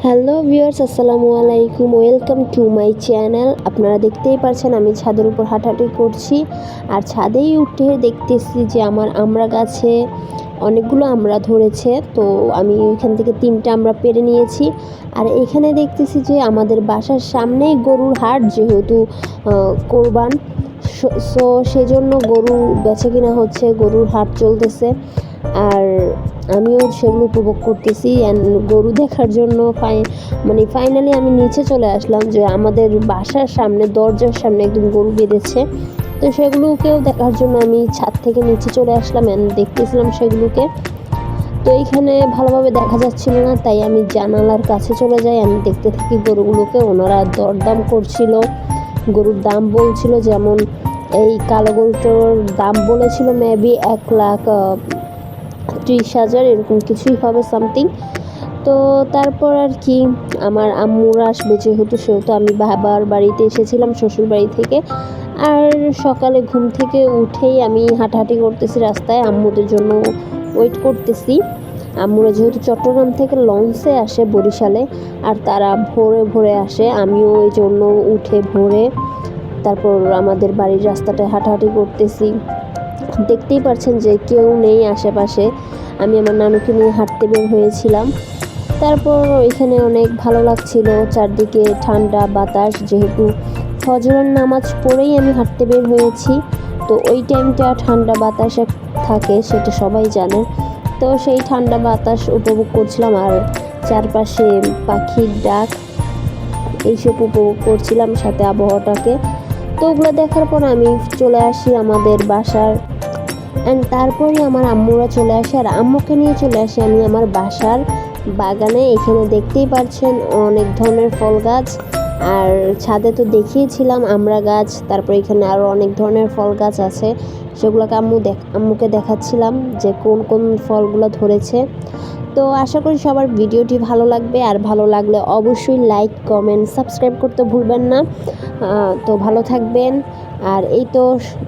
Hello viewers, আসসালামু আলাইকুম। Welcome to my channel. আপনারা দেখতেই পাচ্ছেন আমি ছাদের উপর হাঁটাহাঁটি করছি, আর ছাদেই উঠে দেখতেছি যে আমার আমড়া গাছে অনেকগুলো আমড়া ধরেছে। তো আমি ওইখান থেকে 3টা আমড়া পেড়ে নিয়েছি। আর এখানে দেখতেছি যে আমাদের বাসার সামনেই গরুর হাট, যেহেতু কোরবান, সো সেজন্য গরু বেচাকেনা হচ্ছে, গরুর হাট চলতেছে। আর আমিও সেগুলো উপভোগ করতেছি। অ্যান্ড গরু দেখার জন্য ফাইনালি আমি নিচে চলে আসলাম, যে আমাদের বাসার সামনে, দরজার সামনে একদম গরু বেঁধেছে। তো সেগুলোকেও দেখার জন্য আমি ছাদ থেকে নিচে চলে আসলাম অ্যান্ড দেখতেছিলাম সেগুলোকে। তো এইখানে ভালোভাবে দেখা যাচ্ছিল না, তাই আমি জানালার কাছে চলে যাই। আমি দেখতে থাকি গরুগুলোকে। ওনারা দরদাম করছিল, গরুর দাম বলছিল। যেমন এই কালো গরুটার দাম বলেছিল মেবি 1,30,000, এরকম কিছুই হবে সামথিং। তো তারপর আর কি, আমার আম্মুরা আসবে যেহেতু, সেহেতু আমি বাবার বাড়িতে এসেছিলাম, শ্বশুর বাড়ি থেকে। আর সকালে ঘুম থেকে উঠেই আমি হাঁটাহাঁটি করতেছি রাস্তায়, আম্মুদের জন্য ওয়েট করতেছি। আম্মুরা যেহেতু চট্টগ্রাম থেকে লঞ্চে আসে বরিশালে, আর তারা ভোরে ভোরে আসে, আমিও এই জন্য উঠে ভোরে তারপর আমাদের বাড়ির রাস্তাটায় হাঁটাহাঁটি করতেছি। দেখতেই পাচ্ছেন যে কেউ নেই আশেপাশে। আমি আমার নানুকে নিয়ে হাঁটতে বের হয়েছিলাম। তারপর এখানে অনেক ভালো লাগছিল, চারদিকে ঠান্ডা বাতাস। যেহেতু ফজরের নামাজ পড়েই আমি হাঁটতে বের হয়েছি, তো ওই টাইমটা ঠান্ডা বাতাস থাকে, সেটা সবাই জানে। তো সেই ঠান্ডা বাতাস উপভোগ করছিলাম, আর চারপাশে পাখির ডাক, এইসব উপভোগ করছিলাম, সাথে আবহাওয়াটাকে। তো ওগুলো দেখার পর আমি চলে আসি আমাদের বাসার। অ্যান্ড তারপরে আমার আম্মুরা চলে আসে, আর আম্মুকে নিয়ে চলে আসি আমি আমার বাসার বাগানে। এখানে দেখতেই পাচ্ছেন অনেক ধরনের ফল গাছ, আর ছাদে তো দেখিয়েছিলাম আমড়া গাছ। তারপর এখানে আরও অনেক ধরনের ফল গাছ আছে, সেগুলোকে আম্মুকে দেখাচ্ছিলাম যে কোন কোন ফলগুলো ধরেছে। তো আশা করি সবার ভিডিওটি ভালো লাগবে, আর ভালো লাগলে অবশ্যই লাইক, কমেন্ট, সাবস্ক্রাইব করতে ভুলবেন না। তো ভালো থাকবেন। আর এই তো,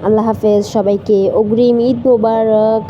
আল্লাহ হাফেজ, সবাইকে অগ্রিম ঈদ মোবারক।